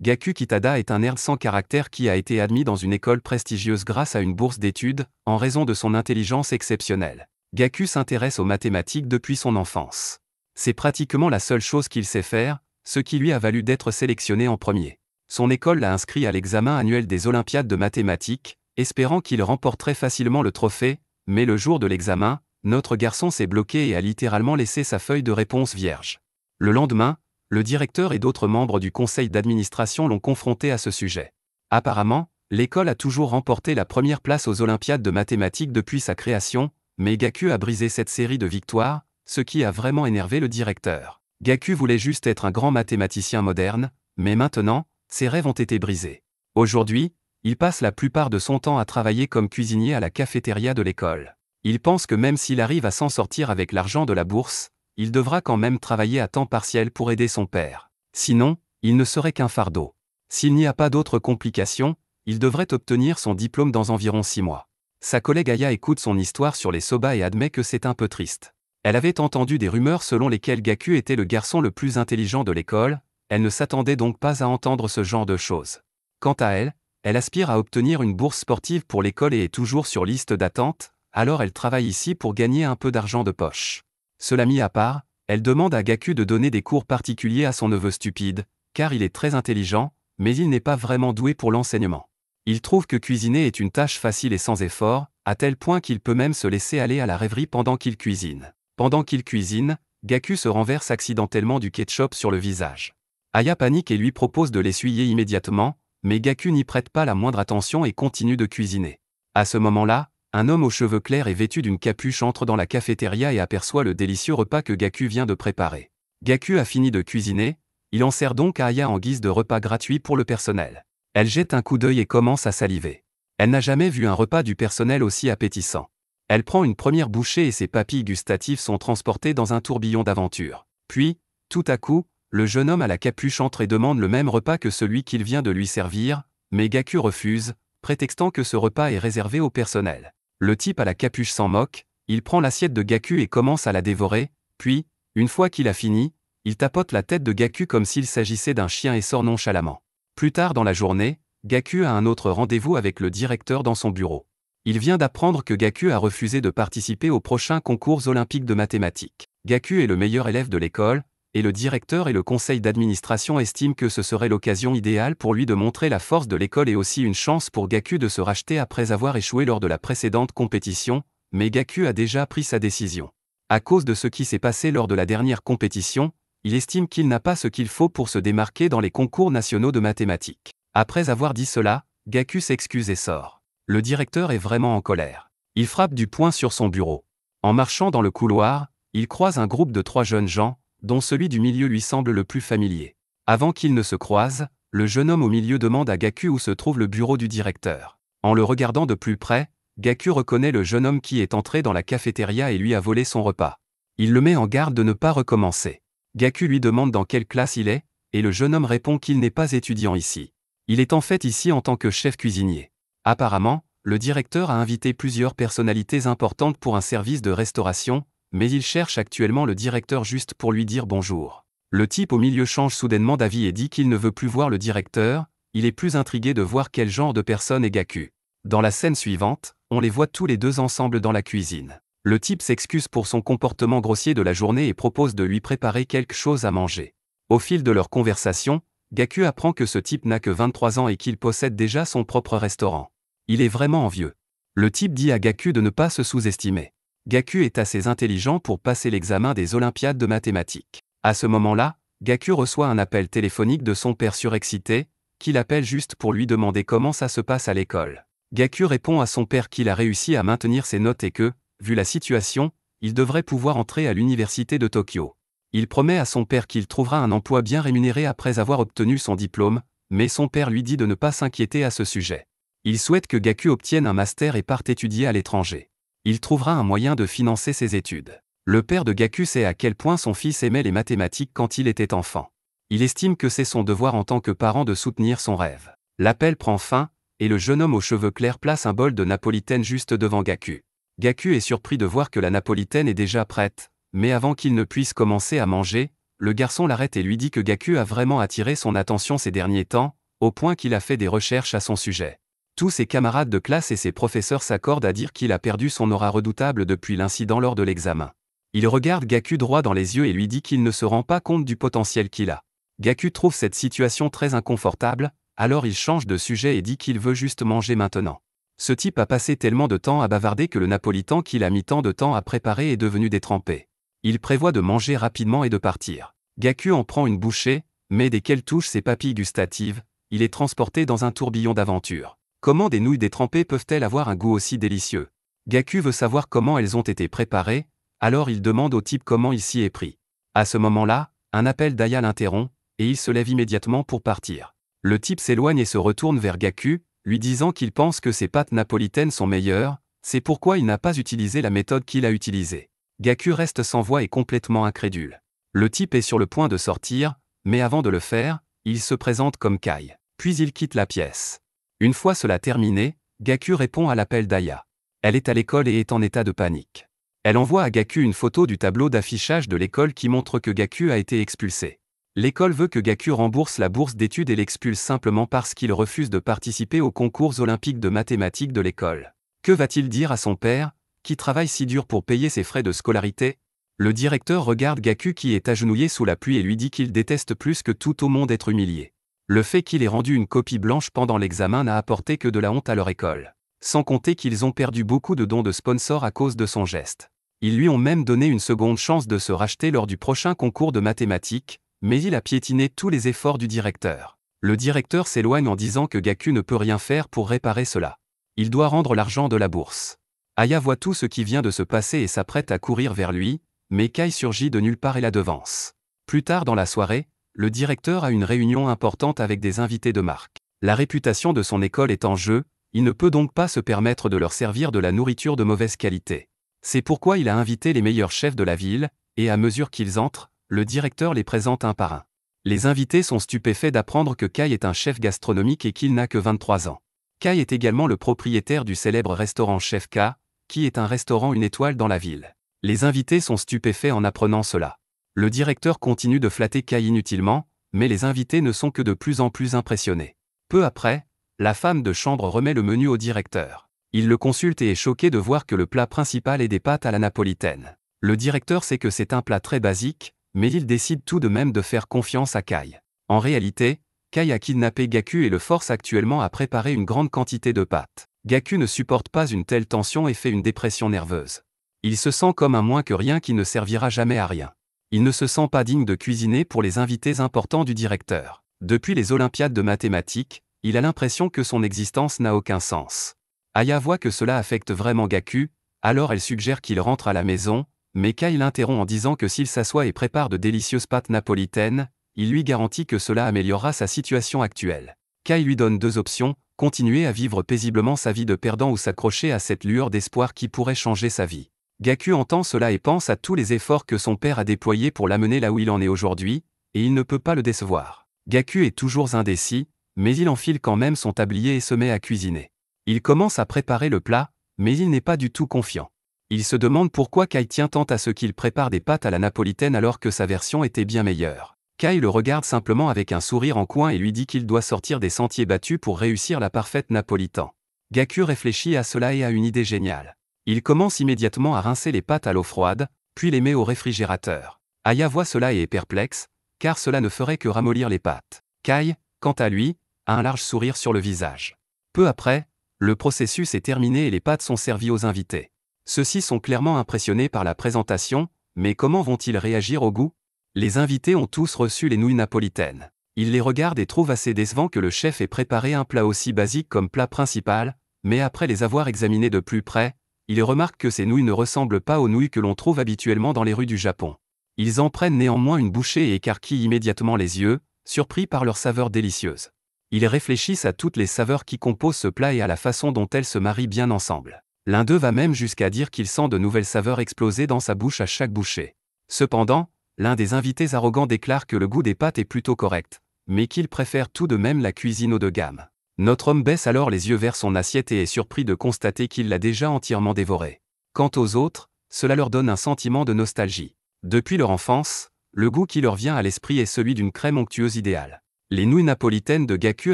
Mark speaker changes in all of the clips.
Speaker 1: Gaku Kitada est un nerd sans caractère qui a été admis dans une école prestigieuse grâce à une bourse d'études, en raison de son intelligence exceptionnelle. Gaku s'intéresse aux mathématiques depuis son enfance. C'est pratiquement la seule chose qu'il sait faire, ce qui lui a valu d'être sélectionné en premier. Son école l'a inscrit à l'examen annuel des Olympiades de mathématiques, espérant qu'il remporterait facilement le trophée, mais le jour de l'examen, notre garçon s'est bloqué et a littéralement laissé sa feuille de réponse vierge. Le lendemain, le directeur et d'autres membres du conseil d'administration l'ont confronté à ce sujet. Apparemment, l'école a toujours remporté la première place aux Olympiades de mathématiques depuis sa création, mais Gaku a brisé cette série de victoires, ce qui a vraiment énervé le directeur. Gaku voulait juste être un grand mathématicien moderne, mais maintenant, ses rêves ont été brisés. Aujourd'hui, il passe la plupart de son temps à travailler comme cuisinier à la cafétéria de l'école. Il pense que même s'il arrive à s'en sortir avec l'argent de la bourse, il devra quand même travailler à temps partiel pour aider son père. Sinon, il ne serait qu'un fardeau. S'il n'y a pas d'autres complications, il devrait obtenir son diplôme dans environ 6 mois. Sa collègue Aya écoute son histoire sur les soba et admet que c'est un peu triste. Elle avait entendu des rumeurs selon lesquelles Gaku était le garçon le plus intelligent de l'école, elle ne s'attendait donc pas à entendre ce genre de choses. Quant à elle, elle aspire à obtenir une bourse sportive pour l'école et est toujours sur liste d'attente, alors elle travaille ici pour gagner un peu d'argent de poche. Cela mis à part, elle demande à Gaku de donner des cours particuliers à son neveu stupide, car il est très intelligent, mais il n'est pas vraiment doué pour l'enseignement. Il trouve que cuisiner est une tâche facile et sans effort, à tel point qu'il peut même se laisser aller à la rêverie pendant qu'il cuisine. Pendant qu'il cuisine, Gaku se renverse accidentellement du ketchup sur le visage. Aya panique et lui propose de l'essuyer immédiatement, mais Gaku n'y prête pas la moindre attention et continue de cuisiner. À ce moment-là, un homme aux cheveux clairs et vêtu d'une capuche entre dans la cafétéria et aperçoit le délicieux repas que Gaku vient de préparer. Gaku a fini de cuisiner, il en sert donc à Aya en guise de repas gratuit pour le personnel. Elle jette un coup d'œil et commence à saliver. Elle n'a jamais vu un repas du personnel aussi appétissant. Elle prend une première bouchée et ses papilles gustatives sont transportées dans un tourbillon d'aventure. Puis, tout à coup, le jeune homme à la capuche entre et demande le même repas que celui qu'il vient de lui servir, mais Gaku refuse, prétextant que ce repas est réservé au personnel. Le type à la capuche s'en moque, il prend l'assiette de Gaku et commence à la dévorer, puis, une fois qu'il a fini, il tapote la tête de Gaku comme s'il s'agissait d'un chien et sort nonchalamment. Plus tard dans la journée, Gaku a un autre rendez-vous avec le directeur dans son bureau. Il vient d'apprendre que Gaku a refusé de participer aux prochains concours olympiques de mathématiques. Gaku est le meilleur élève de l'école, et le directeur et le conseil d'administration estiment que ce serait l'occasion idéale pour lui de montrer la force de l'école et aussi une chance pour Gaku de se racheter après avoir échoué lors de la précédente compétition, mais Gaku a déjà pris sa décision. À cause de ce qui s'est passé lors de la dernière compétition, il estime qu'il n'a pas ce qu'il faut pour se démarquer dans les concours nationaux de mathématiques. Après avoir dit cela, Gaku s'excuse et sort. Le directeur est vraiment en colère. Il frappe du poing sur son bureau. En marchant dans le couloir, il croise un groupe de 3 jeunes gens, dont celui du milieu lui semble le plus familier. Avant qu'ils ne se croisent, le jeune homme au milieu demande à Gaku où se trouve le bureau du directeur. En le regardant de plus près, Gaku reconnaît le jeune homme qui est entré dans la cafétéria et lui a volé son repas. Il le met en garde de ne pas recommencer. Gaku lui demande dans quelle classe il est, et le jeune homme répond qu'il n'est pas étudiant ici. Il est en fait ici en tant que chef cuisinier. Apparemment, le directeur a invité plusieurs personnalités importantes pour un service de restauration, mais il cherche actuellement le directeur juste pour lui dire bonjour. Le type au milieu change soudainement d'avis et dit qu'il ne veut plus voir le directeur, il est plus intrigué de voir quel genre de personne est Gaku. Dans la scène suivante, on les voit tous les deux ensemble dans la cuisine. Le type s'excuse pour son comportement grossier de la journée et propose de lui préparer quelque chose à manger. Au fil de leur conversation, Gaku apprend que ce type n'a que 23 ans et qu'il possède déjà son propre restaurant. Il est vraiment envieux. Le type dit à Gaku de ne pas se sous-estimer. Gaku est assez intelligent pour passer l'examen des Olympiades de mathématiques. À ce moment-là, Gaku reçoit un appel téléphonique de son père surexcité, qui l'appelle juste pour lui demander comment ça se passe à l'école. Gaku répond à son père qu'il a réussi à maintenir ses notes et que, vu la situation, il devrait pouvoir entrer à l'université de Tokyo. Il promet à son père qu'il trouvera un emploi bien rémunéré après avoir obtenu son diplôme, mais son père lui dit de ne pas s'inquiéter à ce sujet. Il souhaite que Gaku obtienne un master et parte étudier à l'étranger. Il trouvera un moyen de financer ses études. Le père de Gaku sait à quel point son fils aimait les mathématiques quand il était enfant. Il estime que c'est son devoir en tant que parent de soutenir son rêve. L'appel prend fin, et le jeune homme aux cheveux clairs place un bol de napolitaine juste devant Gaku. Gaku est surpris de voir que la napolitaine est déjà prête, mais avant qu'il ne puisse commencer à manger, le garçon l'arrête et lui dit que Gaku a vraiment attiré son attention ces derniers temps, au point qu'il a fait des recherches à son sujet. Tous ses camarades de classe et ses professeurs s'accordent à dire qu'il a perdu son aura redoutable depuis l'incident lors de l'examen. Il regarde Gaku droit dans les yeux et lui dit qu'il ne se rend pas compte du potentiel qu'il a. Gaku trouve cette situation très inconfortable, alors il change de sujet et dit qu'il veut juste manger maintenant. Ce type a passé tellement de temps à bavarder que le napolitain qu'il a mis tant de temps à préparer est devenu détrempé. Il prévoit de manger rapidement et de partir. Gaku en prend une bouchée, mais dès qu'elle touche ses papilles gustatives, il est transporté dans un tourbillon d'aventure. Comment des nouilles détrempées peuvent-elles avoir un goût aussi délicieux? Gaku veut savoir comment elles ont été préparées, alors il demande au type comment il s'y est pris. À ce moment-là, un appel d'Aya l'interrompt, et il se lève immédiatement pour partir. Le type s'éloigne et se retourne vers Gaku, lui disant qu'il pense que ses pâtes napolitaines sont meilleures, c'est pourquoi il n'a pas utilisé la méthode qu'il a utilisée. Gaku reste sans voix et complètement incrédule. Le type est sur le point de sortir, mais avant de le faire, il se présente comme Kai. Puis il quitte la pièce. Une fois cela terminé, Gaku répond à l'appel d'Aya. Elle est à l'école et est en état de panique. Elle envoie à Gaku une photo du tableau d'affichage de l'école qui montre que Gaku a été expulsé. L'école veut que Gaku rembourse la bourse d'études et l'expulse simplement parce qu'il refuse de participer aux concours olympiques de mathématiques de l'école. Que va-t-il dire à son père, qui travaille si dur pour payer ses frais de scolarité? Le directeur regarde Gaku qui est agenouillé sous la pluie et lui dit qu'il déteste plus que tout au monde être humilié. Le fait qu'il ait rendu une copie blanche pendant l'examen n'a apporté que de la honte à leur école. Sans compter qu'ils ont perdu beaucoup de dons de sponsors à cause de son geste. Ils lui ont même donné une seconde chance de se racheter lors du prochain concours de mathématiques, mais il a piétiné tous les efforts du directeur. Le directeur s'éloigne en disant que Gaku ne peut rien faire pour réparer cela. Il doit rendre l'argent de la bourse. Aya voit tout ce qui vient de se passer et s'apprête à courir vers lui, mais Kai surgit de nulle part et la devance. Plus tard dans la soirée, le directeur a une réunion importante avec des invités de marque. La réputation de son école est en jeu, il ne peut donc pas se permettre de leur servir de la nourriture de mauvaise qualité. C'est pourquoi il a invité les meilleurs chefs de la ville, et à mesure qu'ils entrent, le directeur les présente un par un. Les invités sont stupéfaits d'apprendre que Kai est un chef gastronomique et qu'il n'a que 23 ans. Kai est également le propriétaire du célèbre restaurant Chef K, qui est un restaurant une étoile dans la ville. Les invités sont stupéfaits en apprenant cela. Le directeur continue de flatter Kai inutilement, mais les invités ne sont que de plus en plus impressionnés. Peu après, la femme de chambre remet le menu au directeur. Il le consulte et est choqué de voir que le plat principal est des pâtes à la napolitaine. Le directeur sait que c'est un plat très basique, mais il décide tout de même de faire confiance à Kai. En réalité, Kai a kidnappé Gaku et le force actuellement à préparer une grande quantité de pâtes. Gaku ne supporte pas une telle tension et fait une dépression nerveuse. Il se sent comme un moins que rien qui ne servira jamais à rien. Il ne se sent pas digne de cuisiner pour les invités importants du directeur. Depuis les Olympiades de mathématiques, il a l'impression que son existence n'a aucun sens. Aya voit que cela affecte vraiment Gaku, alors elle suggère qu'il rentre à la maison, mais Kai l'interrompt en disant que s'il s'assoit et prépare de délicieuses pâtes napolitaines, il lui garantit que cela améliorera sa situation actuelle. Kai lui donne deux options, continuer à vivre paisiblement sa vie de perdant ou s'accrocher à cette lueur d'espoir qui pourrait changer sa vie. Gaku entend cela et pense à tous les efforts que son père a déployés pour l'amener là où il en est aujourd'hui, et il ne peut pas le décevoir. Gaku est toujours indécis, mais il enfile quand même son tablier et se met à cuisiner. Il commence à préparer le plat, mais il n'est pas du tout confiant. Il se demande pourquoi Kai tient tant à ce qu'il prépare des pâtes à la napolitaine alors que sa version était bien meilleure. Kai le regarde simplement avec un sourire en coin et lui dit qu'il doit sortir des sentiers battus pour réussir la parfaite napolitaine. Gaku réfléchit à cela et a une idée géniale. Il commence immédiatement à rincer les pâtes à l'eau froide, puis les met au réfrigérateur. Aya voit cela et est perplexe, car cela ne ferait que ramollir les pâtes. Kai, quant à lui, a un large sourire sur le visage. Peu après, le processus est terminé et les pâtes sont servies aux invités. Ceux-ci sont clairement impressionnés par la présentation, mais comment vont-ils réagir au goût? Les invités ont tous reçu les nouilles napolitaines. Ils les regardent et trouvent assez décevant que le chef ait préparé un plat aussi basique comme plat principal, mais après les avoir examinées de plus près, ils remarquent que ces nouilles ne ressemblent pas aux nouilles que l'on trouve habituellement dans les rues du Japon. Ils en prennent néanmoins une bouchée et écarquillent immédiatement les yeux, surpris par leur saveur délicieuse. Ils réfléchissent à toutes les saveurs qui composent ce plat et à la façon dont elles se marient bien ensemble. L'un d'eux va même jusqu'à dire qu'il sent de nouvelles saveurs exploser dans sa bouche à chaque bouchée. Cependant, l'un des invités arrogants déclare que le goût des pâtes est plutôt correct, mais qu'il préfère tout de même la cuisine haut de gamme. Notre homme baisse alors les yeux vers son assiette et est surpris de constater qu'il l'a déjà entièrement dévorée. Quant aux autres, cela leur donne un sentiment de nostalgie. Depuis leur enfance, le goût qui leur vient à l'esprit est celui d'une crème onctueuse idéale. Les nouilles napolitaines de Gaku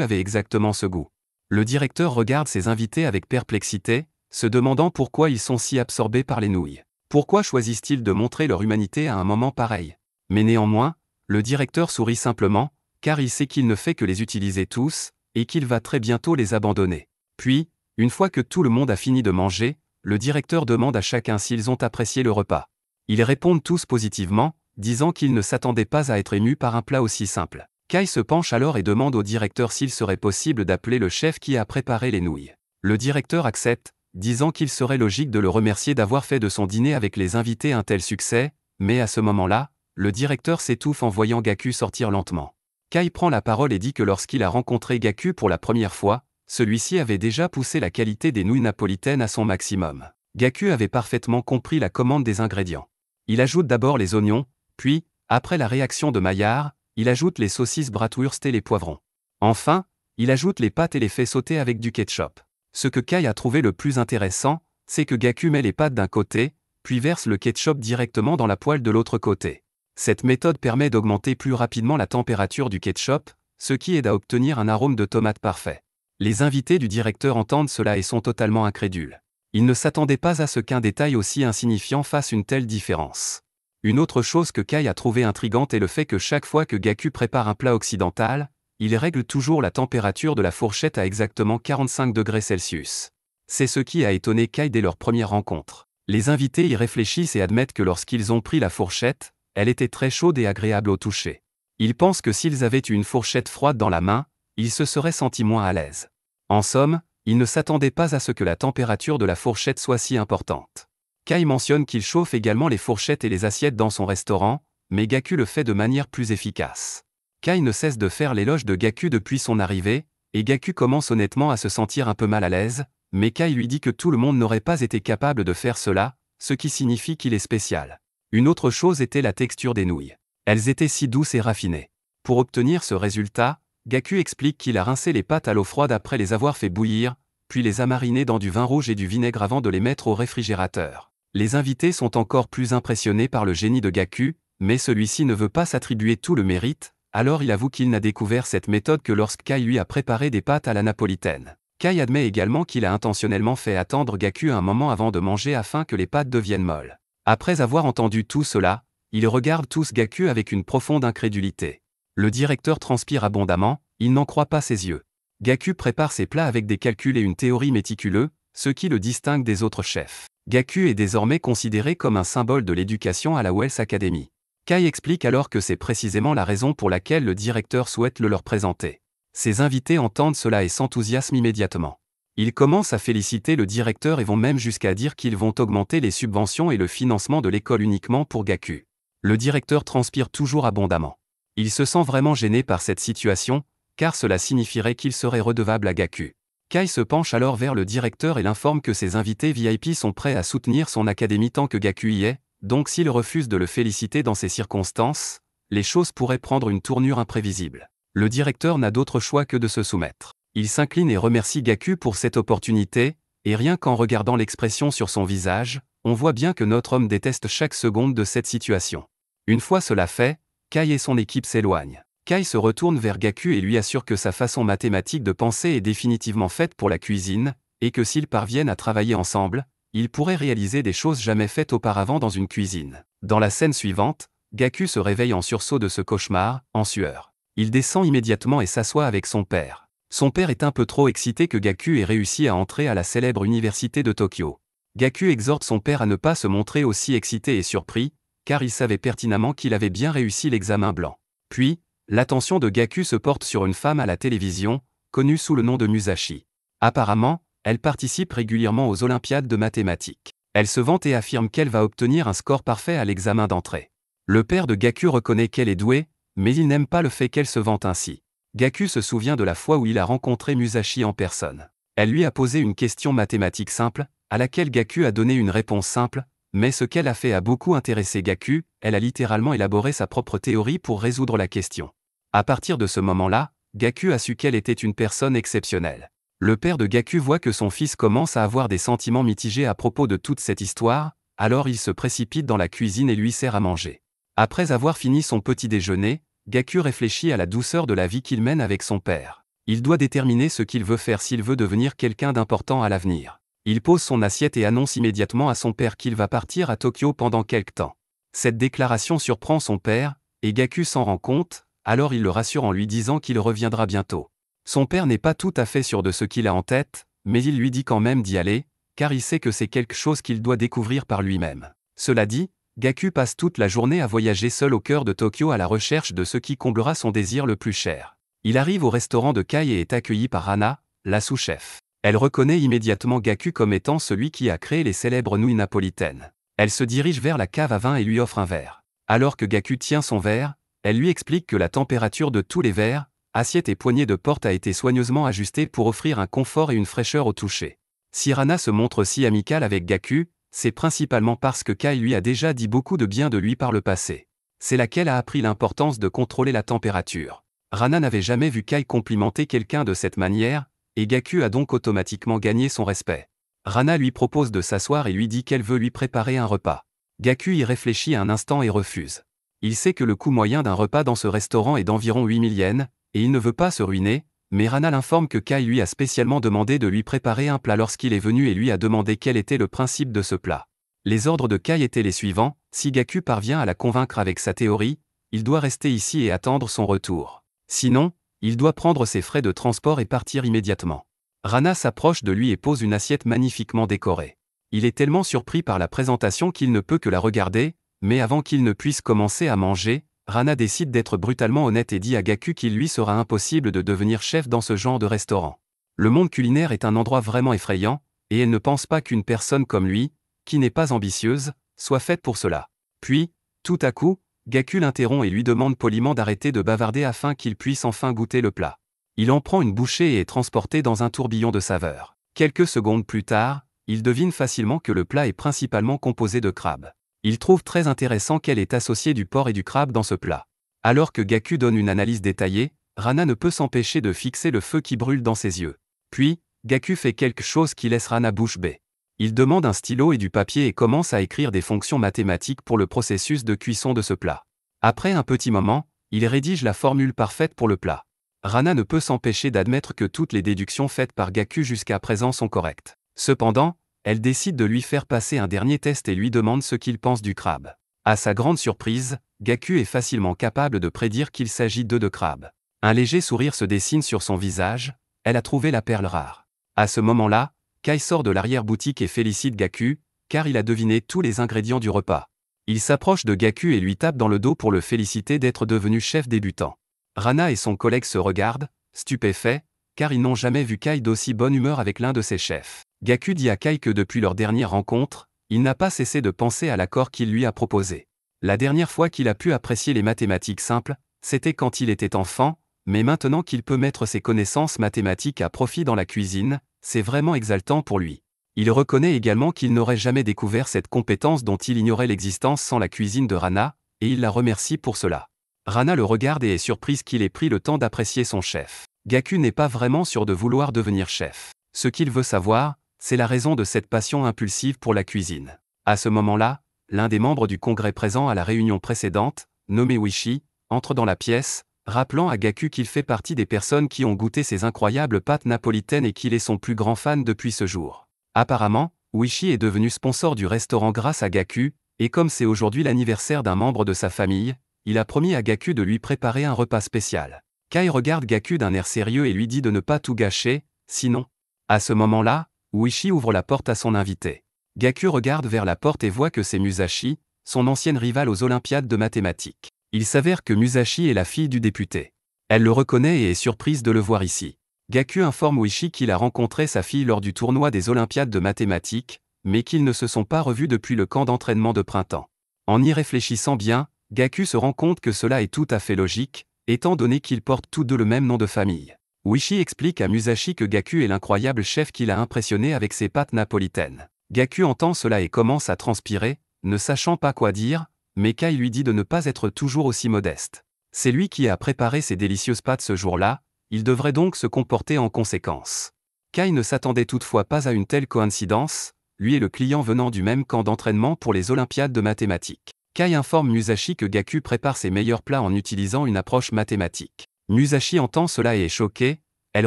Speaker 1: avaient exactement ce goût. Le directeur regarde ses invités avec perplexité, se demandant pourquoi ils sont si absorbés par les nouilles. Pourquoi choisissent-ils de montrer leur humanité à un moment pareil? Mais néanmoins, le directeur sourit simplement, car il sait qu'il ne fait que les utiliser tous, et qu'il va très bientôt les abandonner. Puis, une fois que tout le monde a fini de manger, le directeur demande à chacun s'ils ont apprécié le repas. Ils répondent tous positivement, disant qu'ils ne s'attendaient pas à être émus par un plat aussi simple. Kai se penche alors et demande au directeur s'il serait possible d'appeler le chef qui a préparé les nouilles. Le directeur accepte, disant qu'il serait logique de le remercier d'avoir fait de son dîner avec les invités un tel succès, mais à ce moment-là, le directeur s'étouffe en voyant Gaku sortir lentement. Kai prend la parole et dit que lorsqu'il a rencontré Gaku pour la première fois, celui-ci avait déjà poussé la qualité des nouilles napolitaines à son maximum. Gaku avait parfaitement compris la commande des ingrédients. Il ajoute d'abord les oignons, puis, après la réaction de Maillard, il ajoute les saucisses bratwurst et les poivrons. Enfin, il ajoute les pâtes et les fait sauter avec du ketchup. Ce que Kai a trouvé le plus intéressant, c'est que Gaku met les pâtes d'un côté, puis verse le ketchup directement dans la poêle de l'autre côté. Cette méthode permet d'augmenter plus rapidement la température du ketchup, ce qui aide à obtenir un arôme de tomate parfait. Les invités du directeur entendent cela et sont totalement incrédules. Ils ne s'attendaient pas à ce qu'un détail aussi insignifiant fasse une telle différence. Une autre chose que Kai a trouvé intrigante est le fait que chaque fois que Gaku prépare un plat occidental, il règle toujours la température de la fourchette à exactement 45 degrés Celsius. C'est ce qui a étonné Kai dès leur première rencontre. Les invités y réfléchissent et admettent que lorsqu'ils ont pris la fourchette, elle était très chaude et agréable au toucher. Ils pensent que s'ils avaient eu une fourchette froide dans la main, ils se seraient sentis moins à l'aise. En somme, ils ne s'attendaient pas à ce que la température de la fourchette soit si importante. Kai mentionne qu'il chauffe également les fourchettes et les assiettes dans son restaurant, mais Gaku le fait de manière plus efficace. Kai ne cesse de faire l'éloge de Gaku depuis son arrivée, et Gaku commence honnêtement à se sentir un peu mal à l'aise, mais Kai lui dit que tout le monde n'aurait pas été capable de faire cela, ce qui signifie qu'il est spécial. Une autre chose était la texture des nouilles. Elles étaient si douces et raffinées. Pour obtenir ce résultat, Gaku explique qu'il a rincé les pâtes à l'eau froide après les avoir fait bouillir, puis les a marinées dans du vin rouge et du vinaigre avant de les mettre au réfrigérateur. Les invités sont encore plus impressionnés par le génie de Gaku, mais celui-ci ne veut pas s'attribuer tout le mérite, alors il avoue qu'il n'a découvert cette méthode que lorsque Kai lui a préparé des pâtes à la napolitaine. Kai admet également qu'il a intentionnellement fait attendre Gaku un moment avant de manger afin que les pâtes deviennent molles. Après avoir entendu tout cela, ils regardent tous Gaku avec une profonde incrédulité. Le directeur transpire abondamment, il n'en croit pas ses yeux. Gaku prépare ses plats avec des calculs et une théorie méticuleux, ce qui le distingue des autres chefs. Gaku est désormais considéré comme un symbole de l'éducation à la Wells Academy. Kai explique alors que c'est précisément la raison pour laquelle le directeur souhaite le leur présenter. Ses invités entendent cela et s'enthousiasment immédiatement. Ils commencent à féliciter le directeur et vont même jusqu'à dire qu'ils vont augmenter les subventions et le financement de l'école uniquement pour Gaku. Le directeur transpire toujours abondamment. Il se sent vraiment gêné par cette situation, car cela signifierait qu'il serait redevable à Gaku. Kai se penche alors vers le directeur et l'informe que ses invités VIP sont prêts à soutenir son académie tant que Gaku y est, donc s'il refuse de le féliciter dans ces circonstances, les choses pourraient prendre une tournure imprévisible. Le directeur n'a d'autre choix que de se soumettre. Il s'incline et remercie Gaku pour cette opportunité, et rien qu'en regardant l'expression sur son visage, on voit bien que notre homme déteste chaque seconde de cette situation. Une fois cela fait, Kai et son équipe s'éloignent. Kai se retourne vers Gaku et lui assure que sa façon mathématique de penser est définitivement faite pour la cuisine, et que s'ils parviennent à travailler ensemble, ils pourraient réaliser des choses jamais faites auparavant dans une cuisine. Dans la scène suivante, Gaku se réveille en sursaut de ce cauchemar, en sueur. Il descend immédiatement et s'assoit avec son père. Son père est un peu trop excité que Gaku ait réussi à entrer à la célèbre université de Tokyo. Gaku exhorte son père à ne pas se montrer aussi excité et surpris, car il savait pertinemment qu'il avait bien réussi l'examen blanc. Puis, l'attention de Gaku se porte sur une femme à la télévision, connue sous le nom de Musashi. Apparemment, elle participe régulièrement aux Olympiades de mathématiques. Elle se vante et affirme qu'elle va obtenir un score parfait à l'examen d'entrée. Le père de Gaku reconnaît qu'elle est douée, mais il n'aime pas le fait qu'elle se vante ainsi. Gaku se souvient de la fois où il a rencontré Musashi en personne. Elle lui a posé une question mathématique simple, à laquelle Gaku a donné une réponse simple, mais ce qu'elle a fait a beaucoup intéressé Gaku, elle a littéralement élaboré sa propre théorie pour résoudre la question. À partir de ce moment-là, Gaku a su qu'elle était une personne exceptionnelle. Le père de Gaku voit que son fils commence à avoir des sentiments mitigés à propos de toute cette histoire, alors il se précipite dans la cuisine et lui sert à manger. Après avoir fini son petit déjeuner, Gaku réfléchit à la douceur de la vie qu'il mène avec son père. Il doit déterminer ce qu'il veut faire s'il veut devenir quelqu'un d'important à l'avenir. Il pose son assiette et annonce immédiatement à son père qu'il va partir à Tokyo pendant quelque temps. Cette déclaration surprend son père, et Gaku s'en rend compte, alors il le rassure en lui disant qu'il reviendra bientôt. Son père n'est pas tout à fait sûr de ce qu'il a en tête, mais il lui dit quand même d'y aller, car il sait que c'est quelque chose qu'il doit découvrir par lui-même. Cela dit, Gaku passe toute la journée à voyager seul au cœur de Tokyo à la recherche de ce qui comblera son désir le plus cher. Il arrive au restaurant de Kai et est accueilli par Hana, la sous-chef. Elle reconnaît immédiatement Gaku comme étant celui qui a créé les célèbres nouilles napolitaines. Elle se dirige vers la cave à vin et lui offre un verre. Alors que Gaku tient son verre, elle lui explique que la température de tous les verres, assiettes et poignées de porte a été soigneusement ajustée pour offrir un confort et une fraîcheur au toucher. Si Hana se montre si amicale avec Gaku, c'est principalement parce que Kai lui a déjà dit beaucoup de bien de lui par le passé. C'est là qu'elle a appris l'importance de contrôler la température. Hana n'avait jamais vu Kai complimenter quelqu'un de cette manière, et Gaku a donc automatiquement gagné son respect. Hana lui propose de s'asseoir et lui dit qu'elle veut lui préparer un repas. Gaku y réfléchit un instant et refuse. Il sait que le coût moyen d'un repas dans ce restaurant est d'environ 8000 yens, et il ne veut pas se ruiner, mais Hana l'informe que Kai lui a spécialement demandé de lui préparer un plat lorsqu'il est venu et lui a demandé quel était le principe de ce plat. Les ordres de Kai étaient les suivants: si Gaku parvient à la convaincre avec sa théorie, il doit rester ici et attendre son retour. Sinon, il doit prendre ses frais de transport et partir immédiatement. Hana s'approche de lui et pose une assiette magnifiquement décorée. Il est tellement surpris par la présentation qu'il ne peut que la regarder, mais avant qu'il ne puisse commencer à manger, Hana décide d'être brutalement honnête et dit à Gaku qu'il lui sera impossible de devenir chef dans ce genre de restaurant. Le monde culinaire est un endroit vraiment effrayant, et elle ne pense pas qu'une personne comme lui, qui n'est pas ambitieuse, soit faite pour cela. Puis, tout à coup, Gaku l'interrompt et lui demande poliment d'arrêter de bavarder afin qu'il puisse enfin goûter le plat. Il en prend une bouchée et est transporté dans un tourbillon de saveurs. Quelques secondes plus tard, il devine facilement que le plat est principalement composé de crabes. Il trouve très intéressant qu'elle ait associé du porc et du crabe dans ce plat. Alors que Gaku donne une analyse détaillée, Hana ne peut s'empêcher de fixer le feu qui brûle dans ses yeux. Puis, Gaku fait quelque chose qui laisse Hana bouche bée. Il demande un stylo et du papier et commence à écrire des fonctions mathématiques pour le processus de cuisson de ce plat. Après un petit moment, il rédige la formule parfaite pour le plat. Hana ne peut s'empêcher d'admettre que toutes les déductions faites par Gaku jusqu'à présent sont correctes. Cependant, elle décide de lui faire passer un dernier test et lui demande ce qu'il pense du crabe. À sa grande surprise, Gaku est facilement capable de prédire qu'il s'agit d'œufs de crabe. Un léger sourire se dessine sur son visage, elle a trouvé la perle rare. À ce moment-là, Kai sort de l'arrière-boutique et félicite Gaku, car il a deviné tous les ingrédients du repas. Il s'approche de Gaku et lui tape dans le dos pour le féliciter d'être devenu chef débutant. Hana et son collègue se regardent, stupéfaits, car ils n'ont jamais vu Kai d'aussi bonne humeur avec l'un de ses chefs. Gaku dit à Kai que depuis leur dernière rencontre, il n'a pas cessé de penser à l'accord qu'il lui a proposé. La dernière fois qu'il a pu apprécier les mathématiques simples, c'était quand il était enfant, mais maintenant qu'il peut mettre ses connaissances mathématiques à profit dans la cuisine, c'est vraiment exaltant pour lui. Il reconnaît également qu'il n'aurait jamais découvert cette compétence dont il ignorait l'existence sans la cuisine de Hana, et il la remercie pour cela. Hana le regarde et est surprise qu'il ait pris le temps d'apprécier son chef. Gaku n'est pas vraiment sûr de vouloir devenir chef. Ce qu'il veut savoir, c'est la raison de cette passion impulsive pour la cuisine. À ce moment-là, l'un des membres du congrès présent à la réunion précédente, nommé Wishi, entre dans la pièce, rappelant à Gaku qu'il fait partie des personnes qui ont goûté ces incroyables pâtes napolitaines et qu'il est son plus grand fan depuis ce jour. Apparemment, Wishi est devenu sponsor du restaurant grâce à Gaku, et comme c'est aujourd'hui l'anniversaire d'un membre de sa famille, il a promis à Gaku de lui préparer un repas spécial. Kai regarde Gaku d'un air sérieux et lui dit de ne pas tout gâcher, sinon. À ce moment-là, Wishi ouvre la porte à son invité. Gaku regarde vers la porte et voit que c'est Musashi, son ancienne rivale aux Olympiades de mathématiques. Il s'avère que Musashi est la fille du député. Elle le reconnaît et est surprise de le voir ici. Gaku informe Wishi qu'il a rencontré sa fille lors du tournoi des Olympiades de mathématiques, mais qu'ils ne se sont pas revus depuis le camp d'entraînement de printemps. En y réfléchissant bien, Gaku se rend compte que cela est tout à fait logique, étant donné qu'ils portent tous deux le même nom de famille. Wishi explique à Musashi que Gaku est l'incroyable chef qui l'a impressionné avec ses pâtes napolitaines. Gaku entend cela et commence à transpirer, ne sachant pas quoi dire, mais Kai lui dit de ne pas être toujours aussi modeste. C'est lui qui a préparé ces délicieuses pâtes ce jour-là, il devrait donc se comporter en conséquence. Kai ne s'attendait toutefois pas à une telle coïncidence, lui et le client venant du même camp d'entraînement pour les Olympiades de mathématiques. Kai informe Musashi que Gaku prépare ses meilleurs plats en utilisant une approche mathématique. Musashi entend cela et est choquée. Elle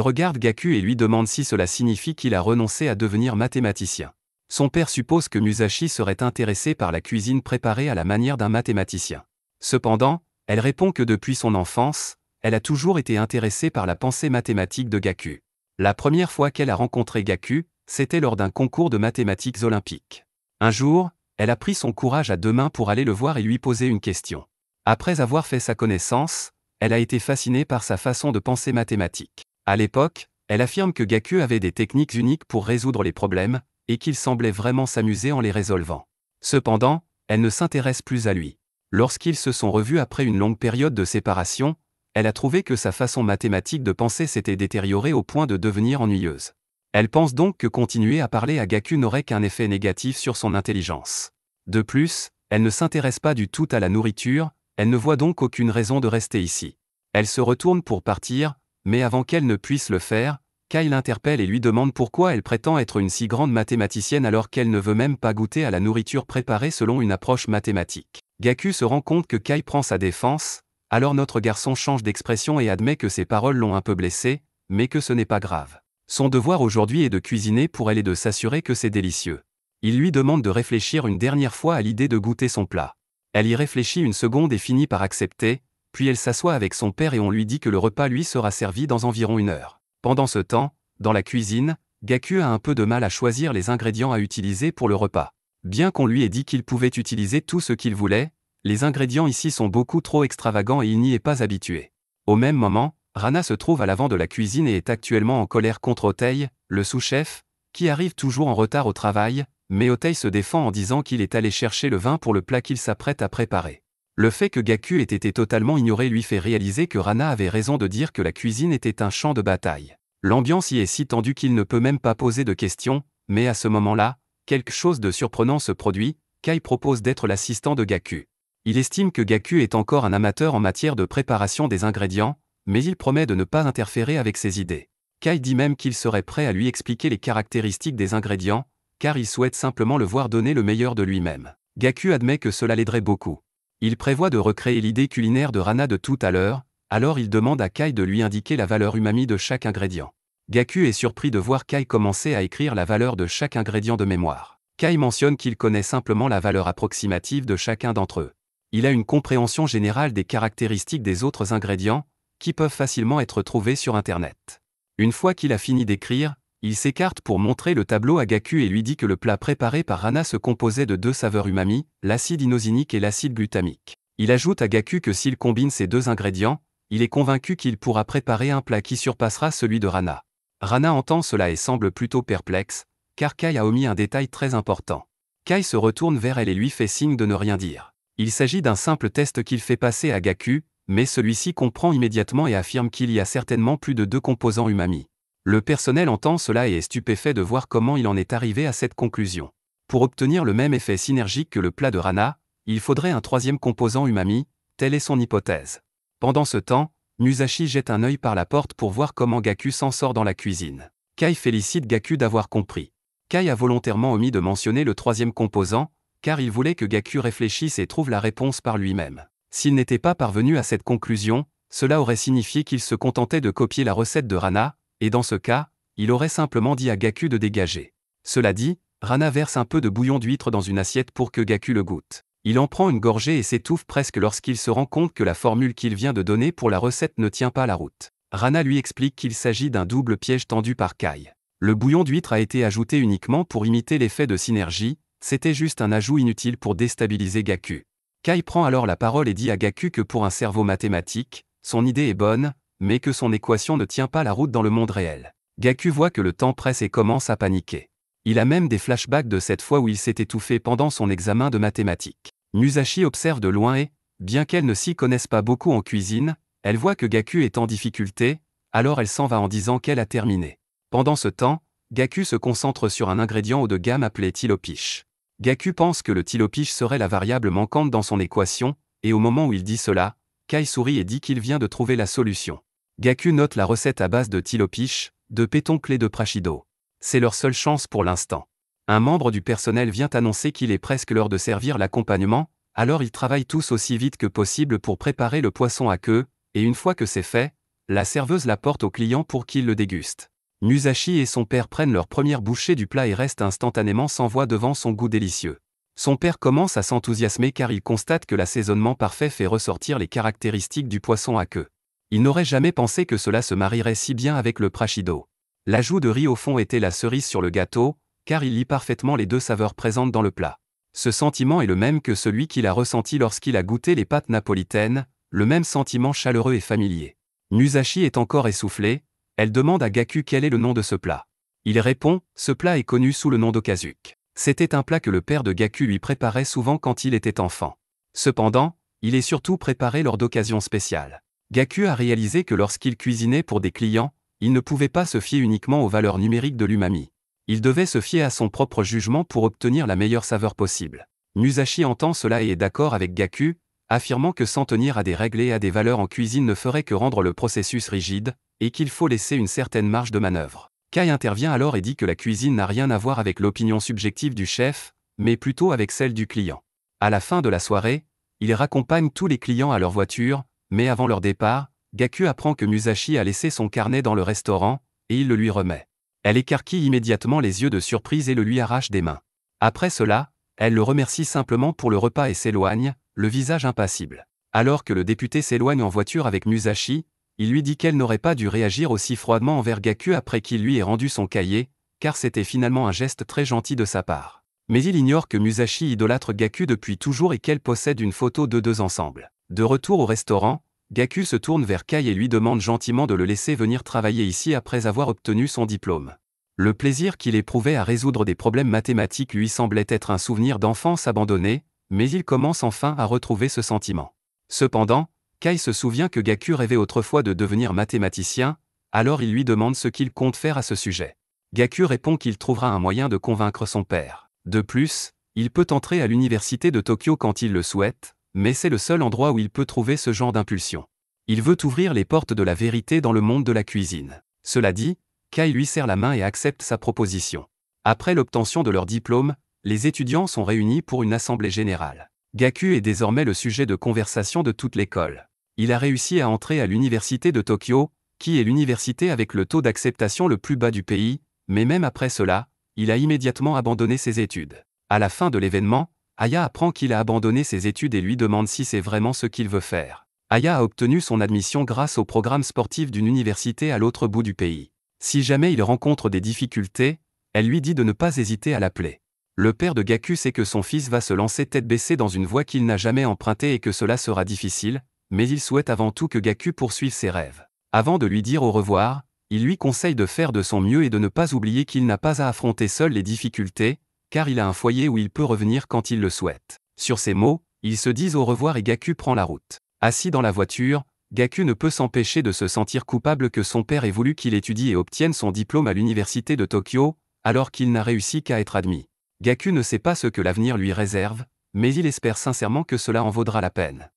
Speaker 1: regarde Gaku et lui demande si cela signifie qu'il a renoncé à devenir mathématicien. Son père suppose que Musashi serait intéressé par la cuisine préparée à la manière d'un mathématicien. Cependant, elle répond que depuis son enfance, elle a toujours été intéressée par la pensée mathématique de Gaku. La première fois qu'elle a rencontré Gaku, c'était lors d'un concours de mathématiques olympiques. Un jour, elle a pris son courage à deux mains pour aller le voir et lui poser une question. Après avoir fait sa connaissance, elle a été fascinée par sa façon de penser mathématique. À l'époque, elle affirme que Gaku avait des techniques uniques pour résoudre les problèmes, et qu'il semblait vraiment s'amuser en les résolvant. Cependant, elle ne s'intéresse plus à lui. Lorsqu'ils se sont revus après une longue période de séparation, elle a trouvé que sa façon mathématique de penser s'était détériorée au point de devenir ennuyeuse. Elle pense donc que continuer à parler à Gaku n'aurait qu'un effet négatif sur son intelligence. De plus, elle ne s'intéresse pas du tout à la nourriture, elle ne voit donc aucune raison de rester ici. Elle se retourne pour partir, mais avant qu'elle ne puisse le faire, Kai l'interpelle et lui demande pourquoi elle prétend être une si grande mathématicienne alors qu'elle ne veut même pas goûter à la nourriture préparée selon une approche mathématique. Gaku se rend compte que Kai prend sa défense, alors notre garçon change d'expression et admet que ses paroles l'ont un peu blessé, mais que ce n'est pas grave. Son devoir aujourd'hui est de cuisiner pour elle et de s'assurer que c'est délicieux. Il lui demande de réfléchir une dernière fois à l'idée de goûter son plat. Elle y réfléchit une seconde et finit par accepter, puis elle s'assoit avec son père et on lui dit que le repas lui sera servi dans environ 1 heure. Pendant ce temps, dans la cuisine, Gaku a un peu de mal à choisir les ingrédients à utiliser pour le repas. Bien qu'on lui ait dit qu'il pouvait utiliser tout ce qu'il voulait, les ingrédients ici sont beaucoup trop extravagants et il n'y est pas habitué. Au même moment, Rana se trouve à l'avant de la cuisine et est actuellement en colère contre Otei, le sous-chef, qui arrive toujours en retard au travail, mais Otei se défend en disant qu'il est allé chercher le vin pour le plat qu'il s'apprête à préparer. Le fait que Gaku ait été totalement ignoré lui fait réaliser que Rana avait raison de dire que la cuisine était un champ de bataille. L'ambiance y est si tendue qu'il ne peut même pas poser de questions, mais à ce moment-là, quelque chose de surprenant se produit, Kai propose d'être l'assistant de Gaku. Il estime que Gaku est encore un amateur en matière de préparation des ingrédients, mais il promet de ne pas interférer avec ses idées. Kai dit même qu'il serait prêt à lui expliquer les caractéristiques des ingrédients, car il souhaite simplement le voir donner le meilleur de lui-même. Gaku admet que cela l'aiderait beaucoup. Il prévoit de recréer l'idée culinaire de Rana de tout à l'heure, alors il demande à Kai de lui indiquer la valeur umami de chaque ingrédient. Gaku est surpris de voir Kai commencer à écrire la valeur de chaque ingrédient de mémoire. Kai mentionne qu'il connaît simplement la valeur approximative de chacun d'entre eux. Il a une compréhension générale des caractéristiques des autres ingrédients, qui peuvent facilement être trouvés sur Internet. Une fois qu'il a fini d'écrire, il s'écarte pour montrer le tableau à Gaku et lui dit que le plat préparé par Rana se composait de 2 saveurs umami, l'acide inosinique et l'acide glutamique. Il ajoute à Gaku que s'il combine ces 2 ingrédients, il est convaincu qu'il pourra préparer un plat qui surpassera celui de Rana. Rana entend cela et semble plutôt perplexe, car Kai a omis un détail très important. Kai se retourne vers elle et lui fait signe de ne rien dire. Il s'agit d'un simple test qu'il fait passer à Gaku, mais celui-ci comprend immédiatement et affirme qu'il y a certainement plus de 2 composants umami. Le personnel entend cela et est stupéfait de voir comment il en est arrivé à cette conclusion. Pour obtenir le même effet synergique que le plat de Rana, il faudrait un 3e composant umami, telle est son hypothèse. Pendant ce temps, Musashi jette un œil par la porte pour voir comment Gaku s'en sort dans la cuisine. Kai félicite Gaku d'avoir compris. Kai a volontairement omis de mentionner le 3e composant, car il voulait que Gaku réfléchisse et trouve la réponse par lui-même. S'il n'était pas parvenu à cette conclusion, cela aurait signifié qu'il se contentait de copier la recette de Rana, et dans ce cas, il aurait simplement dit à Gaku de dégager. Cela dit, Rana verse un peu de bouillon d'huître dans une assiette pour que Gaku le goûte. Il en prend une gorgée et s'étouffe presque lorsqu'il se rend compte que la formule qu'il vient de donner pour la recette ne tient pas la route. Rana lui explique qu'il s'agit d'un double piège tendu par Kai. Le bouillon d'huître a été ajouté uniquement pour imiter l'effet de synergie, c'était juste un ajout inutile pour déstabiliser Gaku. Kai prend alors la parole et dit à Gaku que pour un cerveau mathématique, son idée est bonne, mais que son équation ne tient pas la route dans le monde réel. Gaku voit que le temps presse et commence à paniquer. Il a même des flashbacks de cette fois où il s'est étouffé pendant son examen de mathématiques. Musashi observe de loin et, bien qu'elle ne s'y connaisse pas beaucoup en cuisine, elle voit que Gaku est en difficulté, alors elle s'en va en disant qu'elle a terminé. Pendant ce temps, Gaku se concentre sur un ingrédient haut de gamme appelé tilopish. Gaku pense que le tilopish serait la variable manquante dans son équation, et au moment où il dit cela, Kai sourit et dit qu'il vient de trouver la solution. Gaku note la recette à base de tilopish, de pétoncle et de prashido. C'est leur seule chance pour l'instant. Un membre du personnel vient annoncer qu'il est presque l'heure de servir l'accompagnement, Alors ils travaillent tous aussi vite que possible pour préparer le poisson à queue, et une fois que c'est fait, la serveuse l'apporte au client pour qu'il le déguste. Musashi et son père prennent leur première bouchée du plat et restent instantanément sans voix devant son goût délicieux. Son père commence à s'enthousiasmer car il constate que l'assaisonnement parfait fait ressortir les caractéristiques du poisson à queue. Il n'aurait jamais pensé que cela se marierait si bien avec le prashido. L'ajout de riz au fond était la cerise sur le gâteau, car il lie parfaitement les deux saveurs présentes dans le plat. Ce sentiment est le même que celui qu'il a ressenti lorsqu'il a goûté les pâtes napolitaines, le même sentiment chaleureux et familier. Musashi est encore essoufflée, elle demande à Gaku quel est le nom de ce plat. Il répond, ce plat est connu sous le nom d'okazuke. C'était un plat que le père de Gaku lui préparait souvent quand il était enfant. Cependant, il est surtout préparé lors d'occasions spéciales. Gaku a réalisé que lorsqu'il cuisinait pour des clients, il ne pouvait pas se fier uniquement aux valeurs numériques de l'umami. Il devait se fier à son propre jugement pour obtenir la meilleure saveur possible. Musashi entend cela et est d'accord avec Gaku, affirmant que s'en tenir à des règles et à des valeurs en cuisine ne ferait que rendre le processus rigide, et qu'il faut laisser une certaine marge de manœuvre. Kai intervient alors et dit que la cuisine n'a rien à voir avec l'opinion subjective du chef, mais plutôt avec celle du client. À la fin de la soirée, il raccompagne tous les clients à leur voiture, mais avant leur départ, Gaku apprend que Musashi a laissé son carnet dans le restaurant, et il le lui remet. Elle écarquille immédiatement les yeux de surprise et le lui arrache des mains. Après cela, elle le remercie simplement pour le repas et s'éloigne, le visage impassible. Alors que le député s'éloigne en voiture avec Musashi, il lui dit qu'elle n'aurait pas dû réagir aussi froidement envers Gaku après qu'il lui ait rendu son cahier, car c'était finalement un geste très gentil de sa part. Mais il ignore que Musashi idolâtre Gaku depuis toujours et qu'elle possède une photo d'eux deux ensemble. De retour au restaurant, Gaku se tourne vers Kai et lui demande gentiment de le laisser venir travailler ici après avoir obtenu son diplôme. Le plaisir qu'il éprouvait à résoudre des problèmes mathématiques lui semblait être un souvenir d'enfance abandonné, mais il commence enfin à retrouver ce sentiment. Cependant, Kai se souvient que Gaku rêvait autrefois de devenir mathématicien, alors il lui demande ce qu'il compte faire à ce sujet. Gaku répond qu'il trouvera un moyen de convaincre son père. De plus, il peut entrer à l'université de Tokyo quand il le souhaite, mais c'est le seul endroit où il peut trouver ce genre d'impulsion. Il veut ouvrir les portes de la vérité dans le monde de la cuisine. Cela dit, Kai lui serre la main et accepte sa proposition. Après l'obtention de leur diplôme, les étudiants sont réunis pour une assemblée générale. Gaku est désormais le sujet de conversation de toute l'école. Il a réussi à entrer à l'université de Tokyo, qui est l'université avec le taux d'acceptation le plus bas du pays, mais même après cela, il a immédiatement abandonné ses études. À la fin de l'événement, Aya apprend qu'il a abandonné ses études et lui demande si c'est vraiment ce qu'il veut faire. Aya a obtenu son admission grâce au programme sportif d'une université à l'autre bout du pays. Si jamais il rencontre des difficultés, elle lui dit de ne pas hésiter à l'appeler. Le père de Gaku sait que son fils va se lancer tête baissée dans une voie qu'il n'a jamais empruntée et que cela sera difficile, mais il souhaite avant tout que Gaku poursuive ses rêves. Avant de lui dire au revoir, il lui conseille de faire de son mieux et de ne pas oublier qu'il n'a pas à affronter seul les difficultés, car il a un foyer où il peut revenir quand il le souhaite. Sur ces mots, ils se disent au revoir et Gaku prend la route. Assis dans la voiture, Gaku ne peut s'empêcher de se sentir coupable que son père ait voulu qu'il étudie et obtienne son diplôme à l'université de Tokyo, alors qu'il n'a réussi qu'à être admis. Gaku ne sait pas ce que l'avenir lui réserve, mais il espère sincèrement que cela en vaudra la peine.